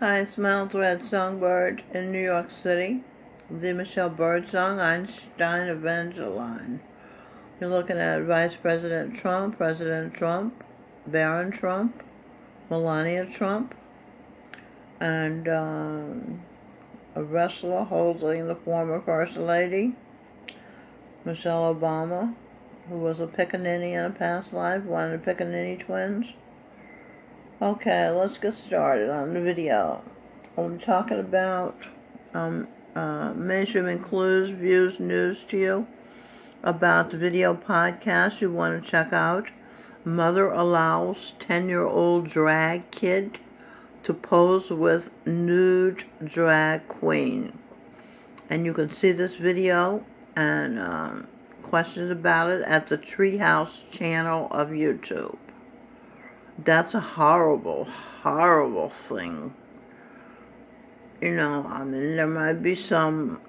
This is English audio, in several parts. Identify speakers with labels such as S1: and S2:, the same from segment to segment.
S1: Hi, Smiles Red Songbird in New York City. The Michelle Birdsong, Einstein, Evangeline. You're looking at Vice President Trump, Barron Trump, Melania Trump, and a wrestler holding the former First Lady, Michelle Obama, who was a Pickaninny in a past life, one of the Pickaninny twins. Okay, let's get started on the video. I'm talking about mainstream clues, views, news to you about the video podcast you want to check out. Mother allows 10-year-old drag kid to pose with nude drag queen. And you can see this video and questions about it at the Treehouse channel of YouTube. That's a horrible, horrible thing. You know, I mean, there might be some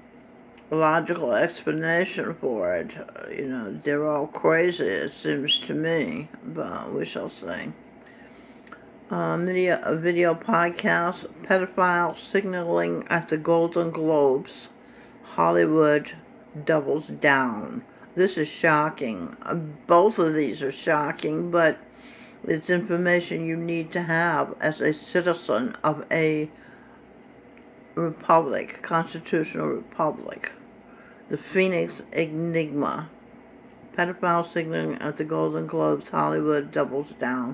S1: logical explanation for it. You know, they're all crazy, it seems to me, but we shall see. Video podcast, pedophile signaling at the Golden Globes. Hollywood doubles down. This is shocking. Both of these are shocking, but it's information you need to have as a citizen of a republic, constitutional republic. The Phoenix Enigma. Pedophile signaling at the Golden Globes, Hollywood doubles down.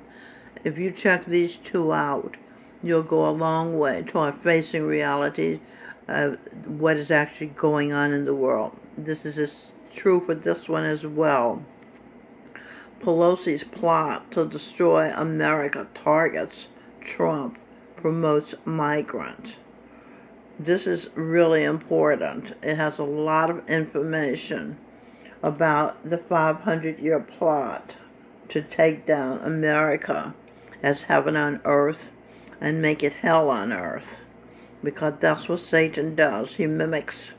S1: If you check these two out, you'll go a long way toward facing reality of what is actually going on in the world. This is true for this one as well. Pelosi's plot to destroy America targets Trump, promotes migrants. This is really important. It has a lot of information about the 500-year plot to take down America as heaven on earth and make it hell on earth, because that's what Satan does. He mimics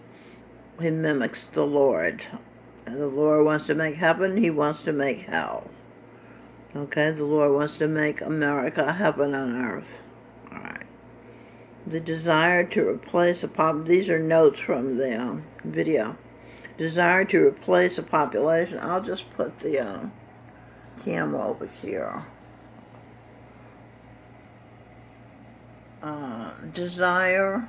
S1: the Lord. The Lord wants to make heaven, he wants to make hell. Okay, the Lord wants to make America heaven on earth. All right. The desire to replace these are notes from the video. Desire to replace a population. I'll just put the camera over here. Desire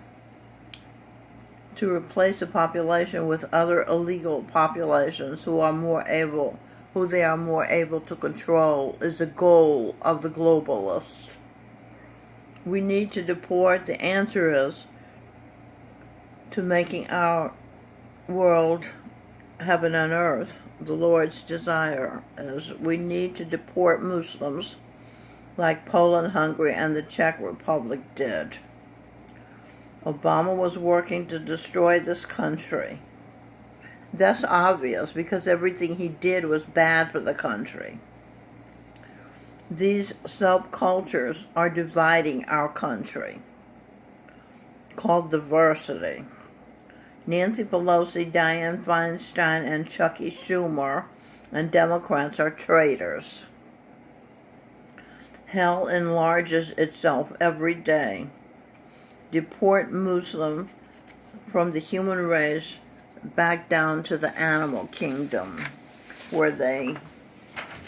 S1: to replace the population with other illegal populations who they are more able to control is the goal of the globalists. We need to deport. The answer is to making our world heaven on earth. The Lord's desire is we need to deport Muslims like Poland, Hungary, and the Czech Republic did. Obama was working to destroy this country. That's obvious because everything he did was bad for the country. These subcultures are dividing our country, called diversity. Nancy Pelosi, Dianne Feinstein, and Chucky Schumer and Democrats are traitors. Hell enlarges itself every day. Deport Muslims from the human race back down to the animal kingdom, where they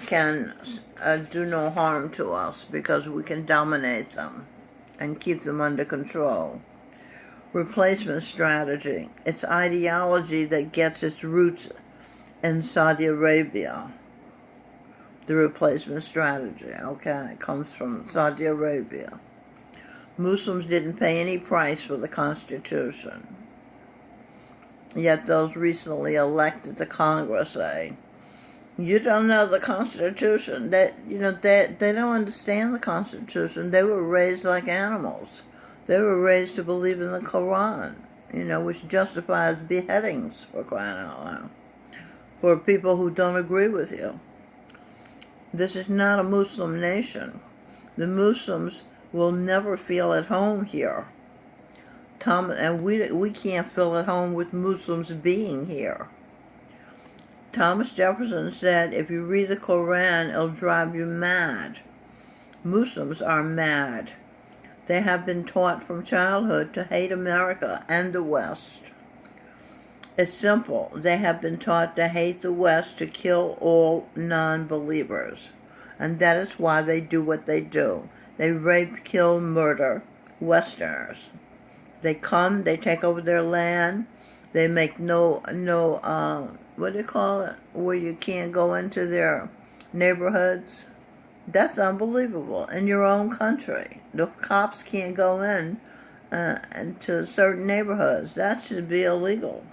S1: can do no harm to us because we can dominate them and keep them under control. Replacement strategy. It's ideology that gets its roots in Saudi Arabia. The replacement strategy, okay, comes from Saudi Arabia. Muslims didn't pay any price for the Constitution. Yet those recently elected to Congress say, you don't know the Constitution. They don't understand the Constitution. They were raised like animals. They were raised to believe in the Quran, which justifies beheadings, for crying out loud, for people who don't agree with you. This is not a Muslim nation. The Muslims will never feel at home here. And we can't feel at home with Muslims being here. Thomas Jefferson said, if you read the Quran, it'll drive you mad. Muslims are mad. They have been taught from childhood to hate America and the West. It's simple. They have been taught to hate the West, to kill all non-believers. And that is why they do what they do. They rape, kill, murder Westerners. They come, they take over their land, they make what do you call it, where you can't go into their neighborhoods. That's unbelievable. In your own country, the cops can't go in into certain neighborhoods. That should be illegal.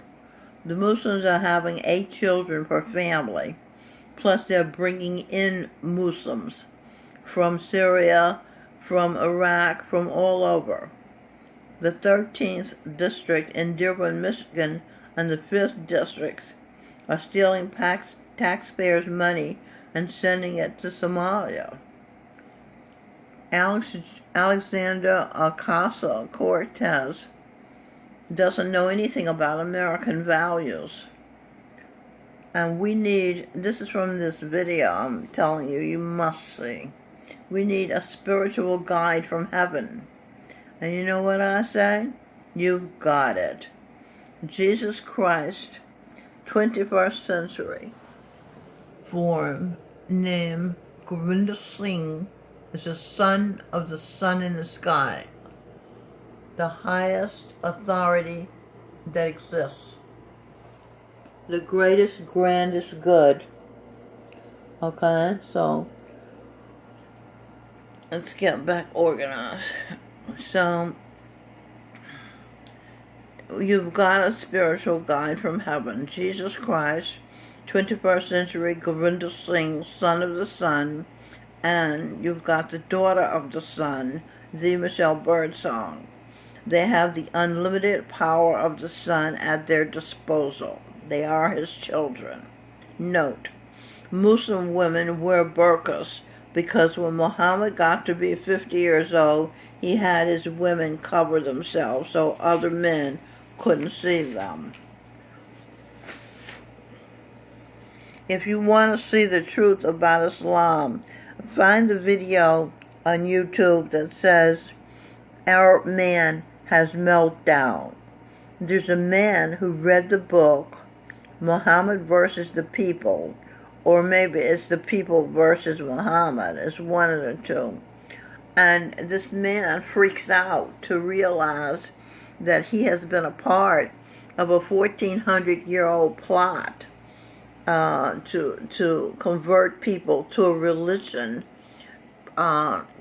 S1: The Muslims are having 8 children per family, plus they're bringing in Muslims from Syria, from Iraq, from all over. The 13th district in Dearborn, Michigan, and the 5th district are stealing taxpayers' money and sending it to Somalia. Alexander Ocasio-Cortez doesn't know anything about American values. And we need, this is from this video I'm telling you, you must see. We need a spiritual guide from heaven. And you know what I say? You've got it. Jesus Christ, 21st century, form, name, Govinda Singh, is the son of the sun in the sky, the highest authority that exists, the greatest, grandest good. Okay, so let's get back organized. So, you've got a spiritual guide from heaven, Jesus Christ, 21st century Govinda Singh, son of the sun, and you've got the daughter of the sun, the Michelle Birdsong. They have the unlimited power of the sun at their disposal. They are his children. Note, Muslim women wear burqas because when Muhammad got to be 50 years old, he had his women cover themselves so other men couldn't see them. If you want to see the truth about Islam, find the video on YouTube that says Arab man has meltdown. There's a man who read the book Muhammad versus the people, or maybe it's the people versus Muhammad. It's one of the two. And this man freaks out to realize that he has been a part of a 1,400-year-old plot to convert people to a religion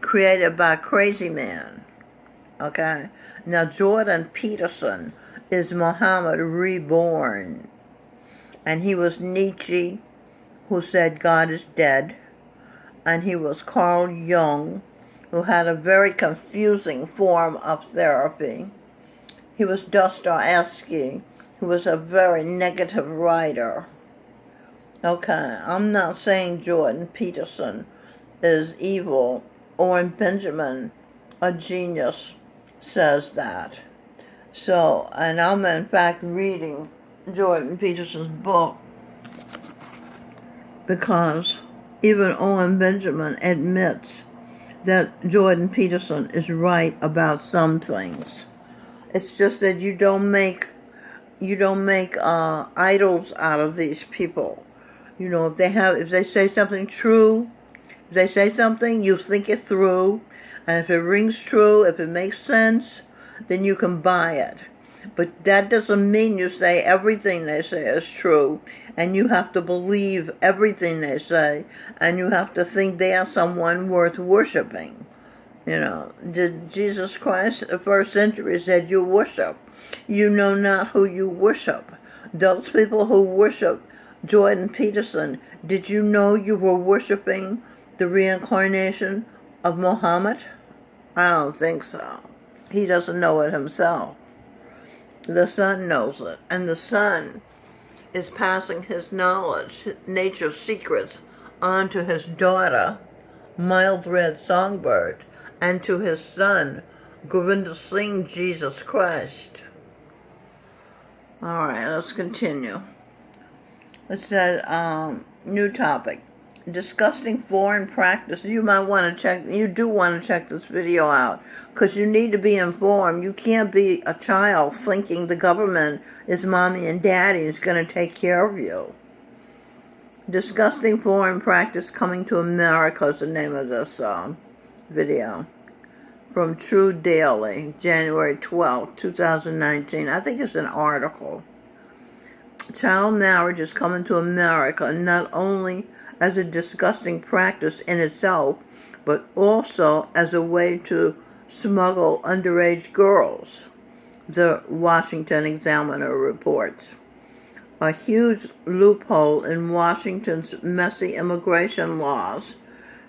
S1: created by a crazy man. Okay? Now, Jordan Peterson is Muhammad reborn. And he was Nietzsche, who said God is dead. And he was Carl Jung, who had a very confusing form of therapy. He was Dostoevsky, who was a very negative writer. Okay, I'm not saying Jordan Peterson is evil. Owen Benjamin, a genius, says that. So, and I'm in fact reading Jordan Peterson's book because even Owen Benjamin admits that Jordan Peterson is right about some things. It's just that you don't make idols out of these people. You know, if they say something true, if they say something, you think it through, and if it rings true, if it makes sense, then you can buy it. But that doesn't mean you say everything they say is true, and you have to believe everything they say, and you have to think they are someone worth worshiping. You know, Jesus Christ, the first century, said you worship. You know not who you worship. Those people who worship Jordan Peterson, did you know you were worshiping the reincarnation of Muhammad? I don't think so. He doesn't know it himself. The Son knows it, and the Son is passing his knowledge, nature's secrets, on to his daughter, Mild Red Songbird, and to his son, Govinda Singh, Jesus Christ. All right, let's continue. It said, new topic. disgusting foreign practice. You might want to check, you do want to check this video out, because you need to be informed. You can't be a child thinking the government is mommy and daddy and is going to take care of you. Disgusting foreign practice coming to America is the name of this video. From True Daily, January 12, 2019. I think it's an article. Child marriage is coming to America not only as a disgusting practice in itself, but also as a way to smuggle underage girls, the Washington Examiner reports. A huge loophole in Washington's messy immigration laws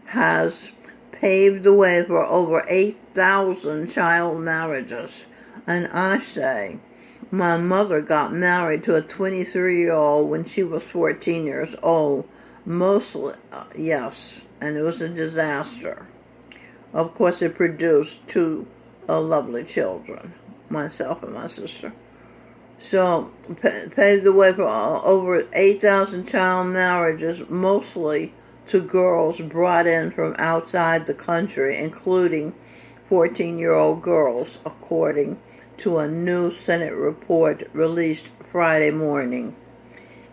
S1: has paved the way for over 8,000 child marriages. And I say, my mother got married to a 23-year-old when she was 14 years old. Mostly, yes, and it was a disaster. Of course, it produced two lovely children, myself and my sister. So, paved the way for over 8,000 child marriages, mostly to girls brought in from outside the country, including 14-year-old girls, according to a new Senate report released Friday morning.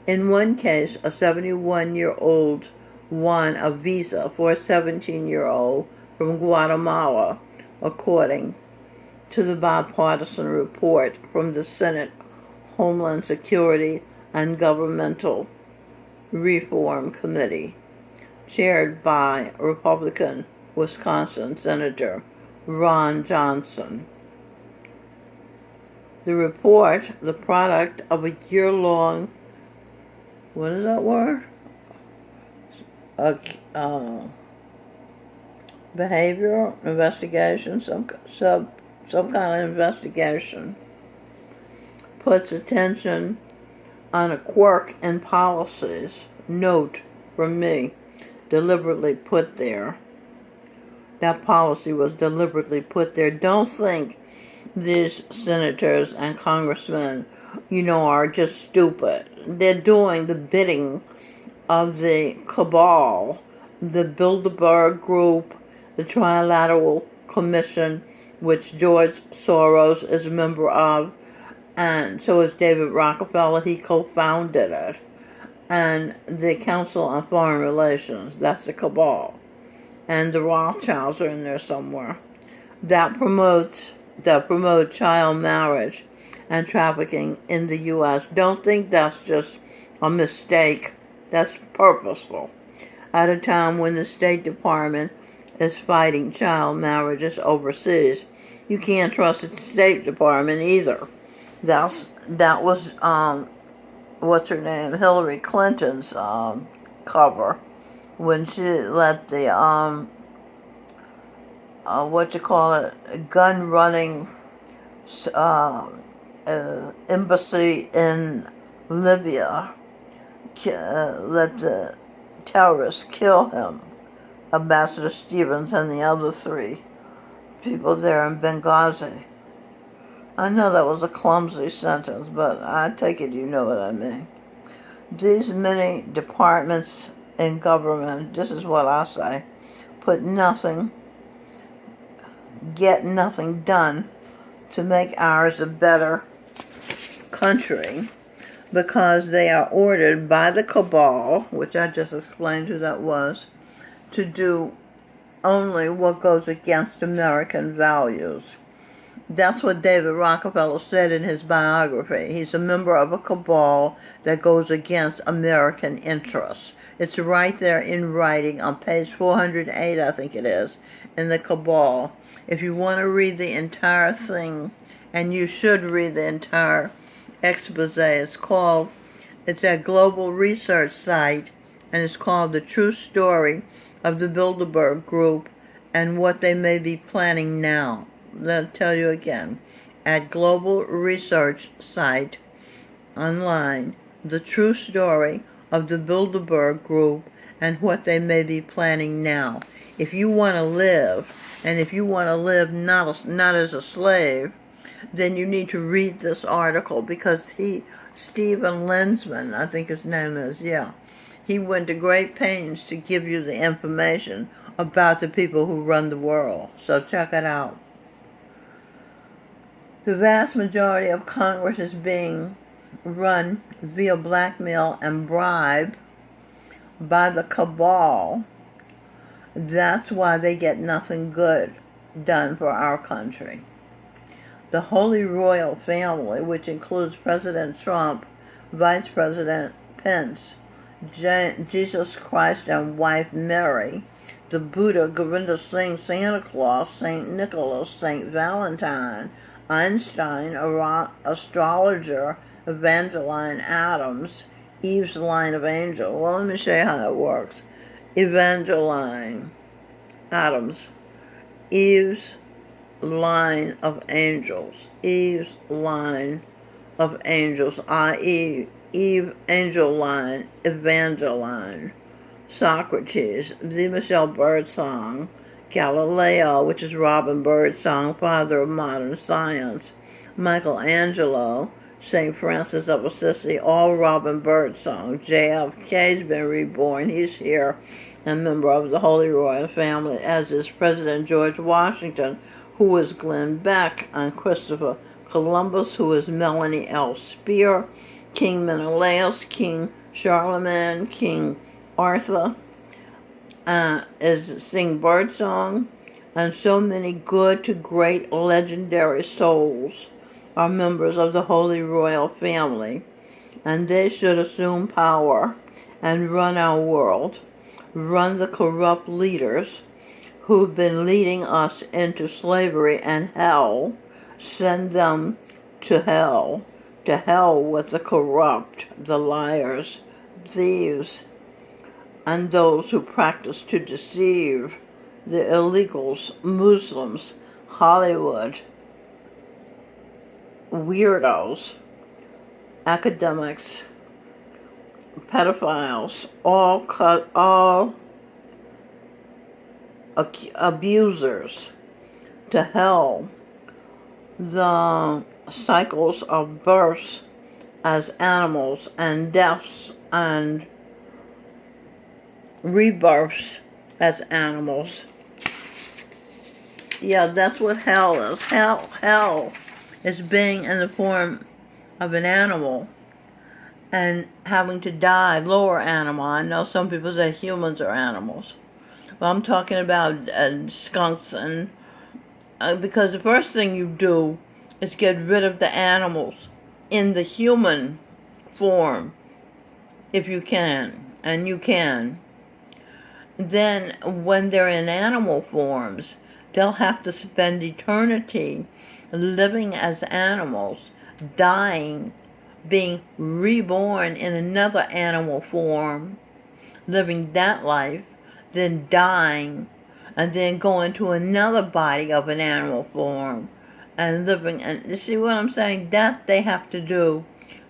S1: In one case, a 71-year-old won a visa for a 17-year-old from Guatemala, according to the bipartisan report from the Senate Homeland Security and Governmental Reform Committee, chaired by Republican Wisconsin Senator Ron Johnson. The report, the product of a year-long, what is that word? Behavioral investigation, some kind of investigation, puts attention on a quirk in policies. Note from me, deliberately put there. That policy was deliberately put there. Don't think these senators and congressmen, are just stupid. They're doing the bidding of the cabal, the Bilderberg Group, the Trilateral Commission, which George Soros is a member of, and so is David Rockefeller. He co-founded it. And the Council on Foreign Relations, that's the cabal. And the Rothschilds are in there somewhere. That promote child marriage and trafficking in the U.S. Don't think that's just a mistake. That's purposeful. At a time when the State Department is fighting child marriages overseas, you can't trust the State Department either. That was what's her name, Hillary Clinton's cover when she let the gun running embassy in Libya let the terrorists kill him, Ambassador Stevens and the other 3 people there in Benghazi. I know that was a clumsy sentence, but I take it you know what I mean. These many departments in government, this is what I say, get nothing done to make ours a better country, because they are ordered by the cabal, which I just explained who that was, to do only what goes against American values. That's what David Rockefeller said in his biography. He's a member of a cabal that goes against American interests. It's right there in writing on page 408, I think it is, in the cabal. If you want to read the entire thing, and you should read the entire expose, it's a global research site, and it's called The True Story of the Bilderberg Group and What They May Be Planning Now. I'll tell you again, at global research site online, The True Story of the Bilderberg Group and What They May Be Planning Now. If you want to live, and if you want to live not as a slave, then you need to read this article, because Stephen Lensman, I think his name is, He went to great pains to give you the information about the people who run the world. So check it out. The vast majority of Congress is being run via blackmail and bribe by the cabal. That's why they get nothing good done for our country. The Holy Royal Family, which includes President Trump, Vice President Pence, Jesus Christ and wife Mary, the Buddha, Govinda Singh, Santa Claus, St. Nicholas, St. Valentine, Einstein, astrologer, Evangeline Adams, Eve's line of angel. Well, let me show you how it works. Evangeline Adams, Eve's line of angels, Eve's line of angels, i.e. Eve, angel line, Evangeline, Socrates, the Michelle Birdsong, Galileo, which is Robin Birdsong, father of modern science, Michelangelo, St. Francis of Assisi, all Robin Birdsong. JFK's been reborn. He's here, a member of the Holy Royal Family, as is President George Washington, who is Glenn Beck, and Christopher Columbus, who is Melanie L. Spear, King Menelaus, King Charlemagne, King Arthur, is sing Birdsong, and so many good to great legendary souls are members of the Holy Royal Family, and they should assume power and run our world, run the corrupt leaders who've been leading us into slavery and hell, send them to hell with the corrupt, the liars, thieves, and those who practice to deceive, the illegals, Muslims, Hollywood, weirdos, academics, pedophiles, all abusers, to hell. The cycles of births as animals and deaths and rebirths as animals. Yeah, that's what hell is. Hell is being in the form of an animal and having to die, lower animal. I know some people say humans are animals. Well, I'm talking about skunks, and because the first thing you do is get rid of the animals in the human form, if you can, and you can. Then when they're in animal forms, they'll have to spend eternity living as animals, dying, being reborn in another animal form, living that life, then dying, and then going to another body of an animal form and living. And you see what I'm saying? That they have to do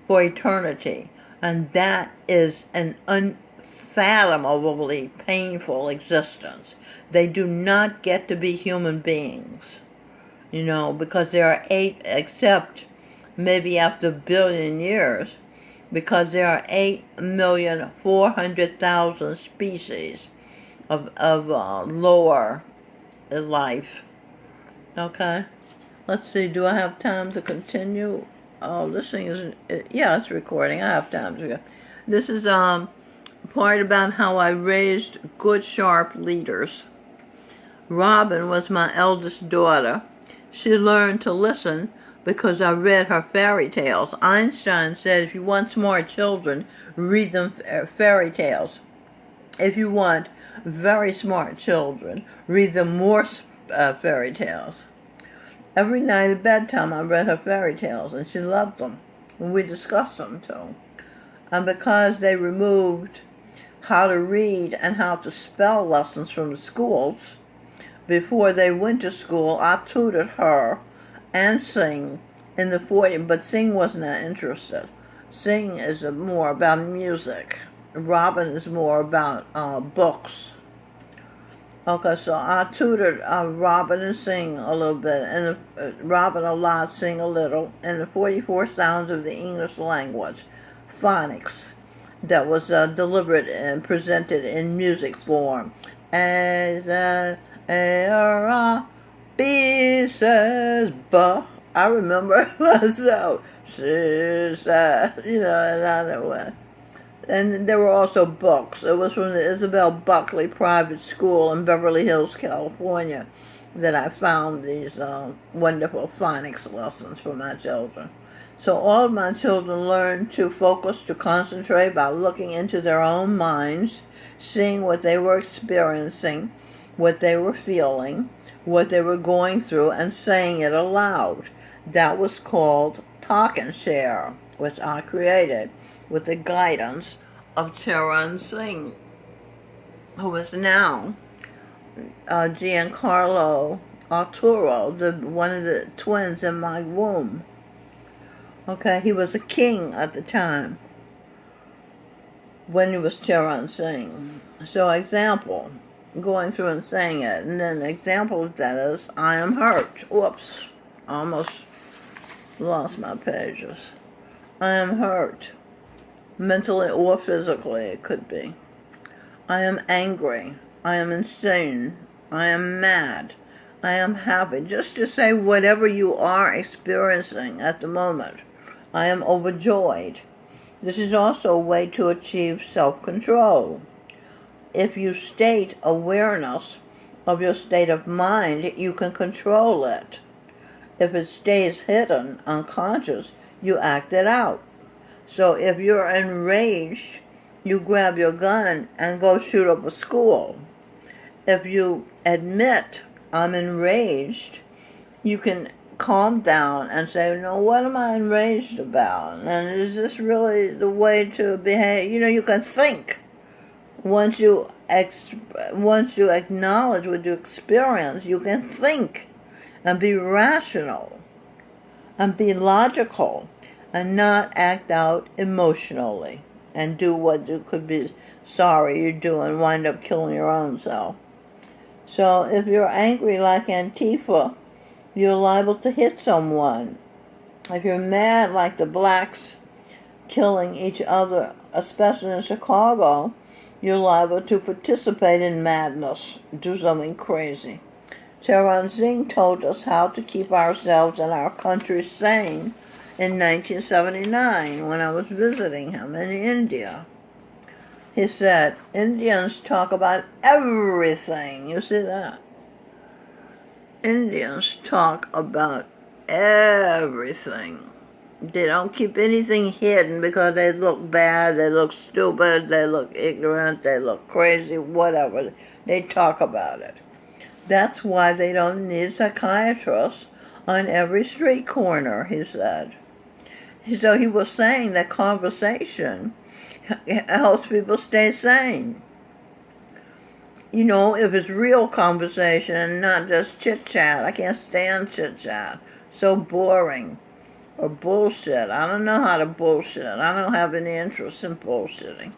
S1: for eternity. And that is an unfathomably painful existence. They do not get to be human beings, because there are 8, except maybe after a billion years, because there are 8,400,000 species of lower life. Okay? Let's see, do I have time to continue? Oh, this thing is, yeah, it's recording. I have time to go. This is part about how I raised good, sharp leaders. Robin was my eldest daughter. She learned to listen because I read her fairy tales. Einstein said if you want smart children, read them fairy tales. If you want very smart children, read them more fairy tales. Every night at bedtime I read her fairy tales, and she loved them, and we discussed them too. And because they removed how to read and how to spell lessons from the schools, before they went to school, I tutored her and Sing in the 40s, but Sing wasn't that interested. Sing is more about music. Robin is more about books. Okay, so I tutored Robin and Sing a little bit, and Robin a lot, Sing a little, and the 44 sounds of the English language, phonics. that was delivered and presented in music form. A-R-B says, "Bah." I remember myself. And I went. And there were also books. It was from the Isabel Buckley Private School in Beverly Hills, California, that I found these wonderful phonics lessons for my children. So all of my children learned to focus, to concentrate by looking into their own minds, seeing what they were experiencing, what they were feeling, what they were going through, and saying it aloud. That was called Talk and Share, which I created with the guidance of Charan Singh, who is now Giancarlo Arturo, one of the twins in my womb. Okay, he was a king at the time when he was Charan Singh. So example, going through and saying it, and then example of that is, I am hurt. Whoops, almost lost my pages. I am hurt. Mentally or physically, it could be. I am angry. I am insane. I am mad. I am happy. Just to say whatever you are experiencing at the moment. I am overjoyed. This is also a way to achieve self-control. If you state awareness of your state of mind, you can control it. If it stays hidden, unconscious, you act it out. So if you're enraged, you grab your gun and go shoot up a school. If you admit, I'm enraged, you can calm down and say, no, what am I enraged about? And is this really the way to behave? You can think. Once you acknowledge what you experience, you can think and be rational and be logical and not act out emotionally and do what you could be sorry you do and wind up killing your own self. So if you're angry like Antifa, you're liable to hit someone. If you're mad like the blacks killing each other, especially in Chicago, you're liable to participate in madness, do something crazy. Charan Singh told us how to keep ourselves and our country sane in 1979 when I was visiting him in India. He said, Indians talk about everything. You see that? Indians talk about everything. They don't keep anything hidden because they look bad, they look stupid, they look ignorant, they look crazy, whatever. They talk about it. That's why they don't need psychiatrists on every street corner, he said. So he was saying that conversation helps people stay sane. If it's real conversation and not just chit-chat. I can't stand chit-chat. So boring. Or bullshit. I don't know how to bullshit. I don't have any interest in bullshitting.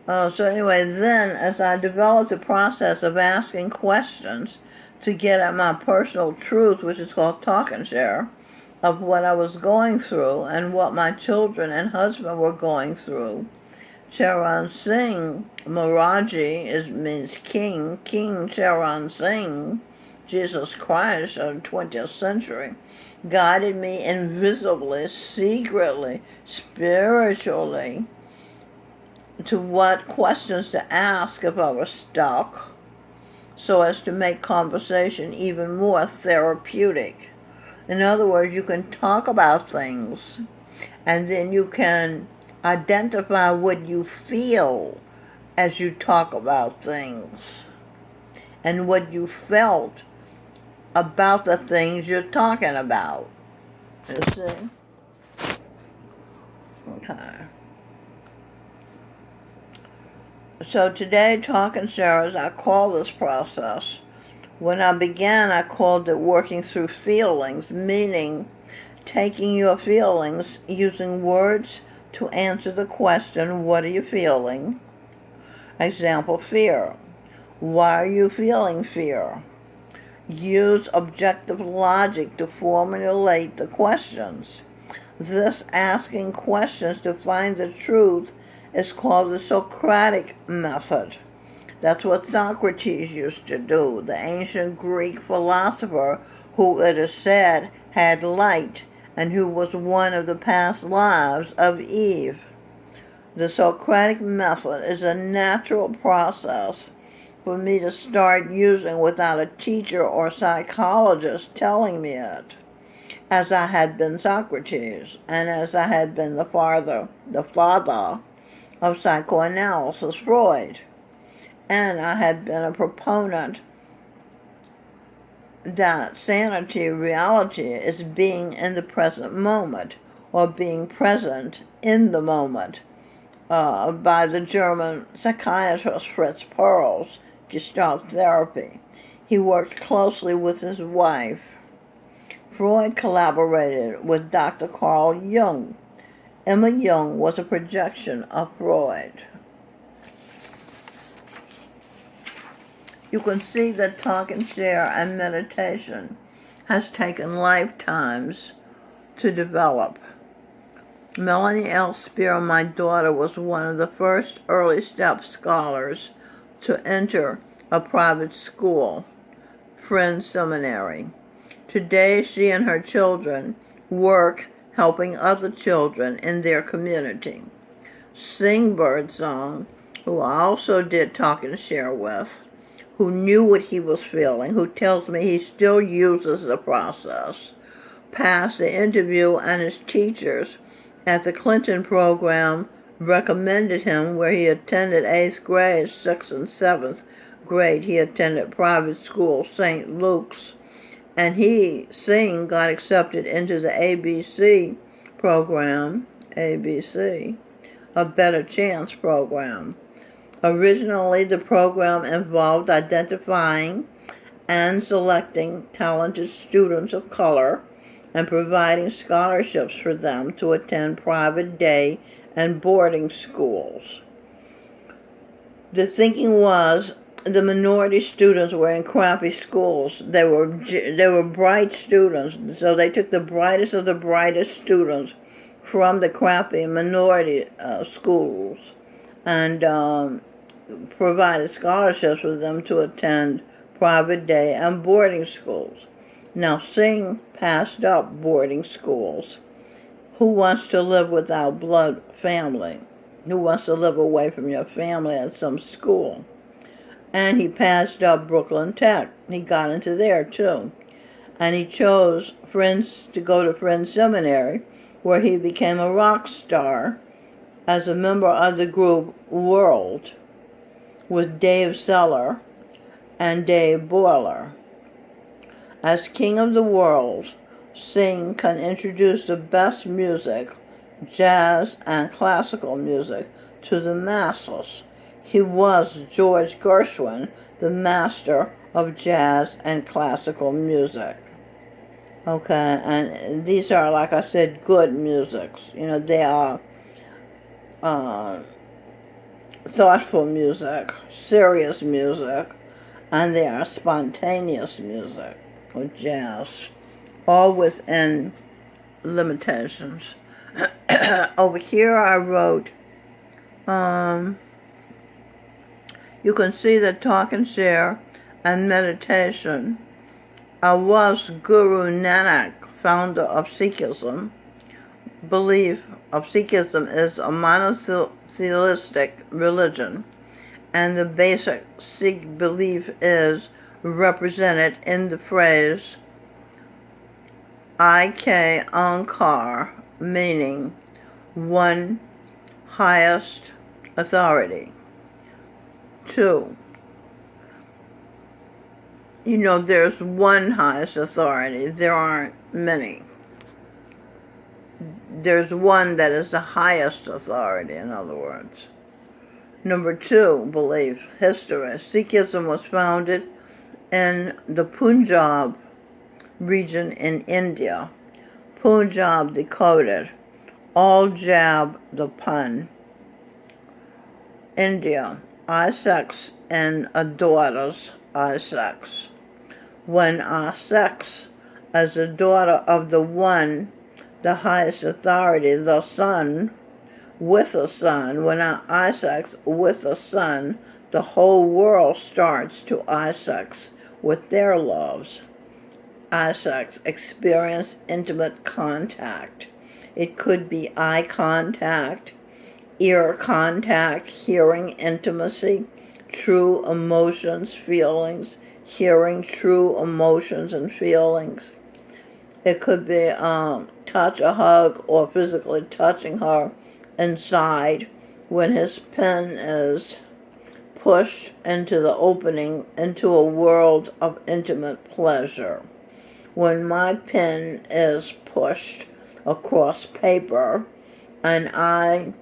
S1: So anyway, then as I developed the process of asking questions to get at my personal truth, which is called Talk and Share, of what I was going through and what my children and husband were going through, Charan Singh, Maharaji means king, King Charan Singh, Jesus Christ of the 20th century, guided me invisibly, secretly, spiritually, to what questions to ask if I was stuck, so as to make conversation even more therapeutic. In other words, you can talk about things, and then you can identify what you feel as you talk about things, and what you felt about the things you're talking about. You see? Okay. So today, Talk and Share, as I call this process, when I began, I called it working through feelings, meaning taking your feelings, using words to answer the question, what are you feeling? Example, fear. Why are you feeling fear? Use objective logic to formulate the questions. This asking questions to find the truth It's called the Socratic Method. That's what Socrates used to do, the ancient Greek philosopher who, it is said, had light and who was one of the past lives of Eve. The Socratic Method is a natural process for me to start using without a teacher or psychologist telling me it, as I had been Socrates, and as I had been the father of psychoanalysis, Freud. And I had been a proponent that sanity, reality, is being in the present moment, or being present in the moment, by the German psychiatrist Fritz Perls, Gestalt therapy. He worked closely with his wife. Freud collaborated with Dr. Carl Jung. Emma Jung was a projection of Freud. You can see that talk and share and meditation has taken lifetimes to develop. Melanie L. Spear, my daughter, was one of the first early step scholars to enter a private school, Friends Seminary. Today, she and her children work helping other children in their community. Sing Birdsong, who I also did talk and share with, who knew what he was feeling, who tells me he still uses the process, passed the interview, and his teachers at the Clinton program recommended him where he attended 8th grade, 6th and 7th grade. He attended private school, St. Luke's, and Singh got accepted into the ABC program, ABC, a Better Chance program. Originally, the program involved identifying and selecting talented students of color and providing scholarships for them to attend private day and boarding schools. The thinking was the minority students were in crappy schools. They were bright students, so they took the brightest of the brightest students from the crappy minority schools and provided scholarships for them to attend private day and boarding schools. Now, Singh passed up boarding schools. Who wants to live without blood family? Who wants to live away from your family at some school? And he passed up Brooklyn Tech. He got into there, too. And he chose to go to Friends Seminary, where he became a rock star as a member of the group World, with Dave Seller and Dave Boiler. As King of the World, Singh can introduce the best music, jazz and classical music, to the masses. He was George Gershwin, the master of jazz and classical music. Okay, and these are, like I said, good musics. They are thoughtful music, serious music, and they are spontaneous music, or jazz, all within limitations. Over here I wrote, you can see that talk and share and meditation was Guru Nanak, founder of Sikhism. Belief of Sikhism is a monotheistic religion, and the basic Sikh belief is represented in the phrase Ik Onkar, meaning one highest authority. 2. There's one highest authority. There aren't many. There's one that is the highest authority, in other words. Number 2, belief, history. Sikhism was founded in the Punjab region in India. Punjab decoded, all jab the pun. India, I sex and a daughter's I sex. When I sex as the daughter of the one, the highest authority, the sun, with the sun. When Isaac's with the sun, the whole world starts to Isaac's with their loves. Isaac's experience intimate contact. It could be eye contact, ear contact, hearing intimacy, true emotions, feelings, hearing true emotions and feelings. It could be touch, a hug, or physically touching her inside when his pen is pushed into the opening into a world of intimate pleasure. When my pen is pushed across paper and I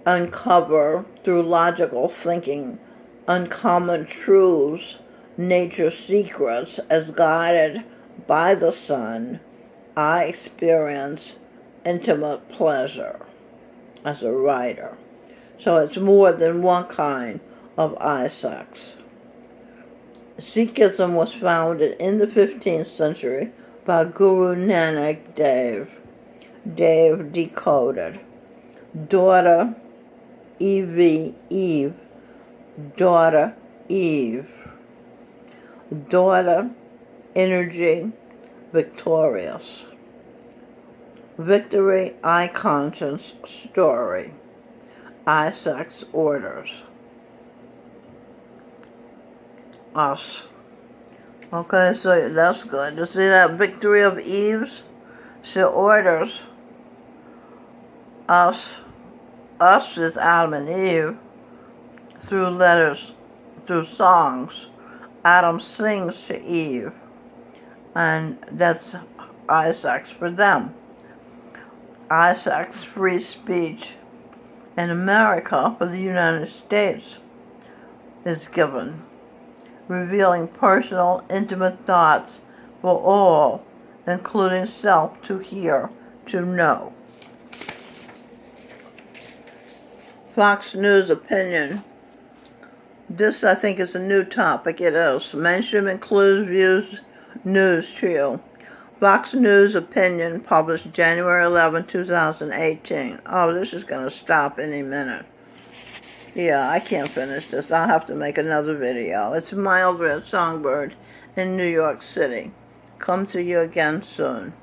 S1: uncover through logical thinking uncommon truths, nature's secrets as guided by the sun, I experience intimate pleasure as a writer. So it's more than one kind of Isaacs. Sikhism was founded in the 15th century by Guru Nanak Dev. Dev decoded. Daughter, Eve. Daughter, Eve. Daughter, energy, victorious. Victory, I conscience, story. Isaac's orders. Us. Okay, so that's good. You see that victory of Eve's? She orders us. Us is Adam and Eve through letters, through songs. Adam sings to Eve, and that's Isaac's for them. Isaac's free speech in America for the United States is given, revealing personal, intimate thoughts for all, including self, to hear, to know. Fox News opinion. This, I think, is a new topic. It is. Mainstream includes views news to you. Fox News opinion published January 11, 2018. Oh, this is going to stop any minute. Yeah, I can't finish this. I'll have to make another video. It's Mild Red Songbird in New York City. Come to you again soon.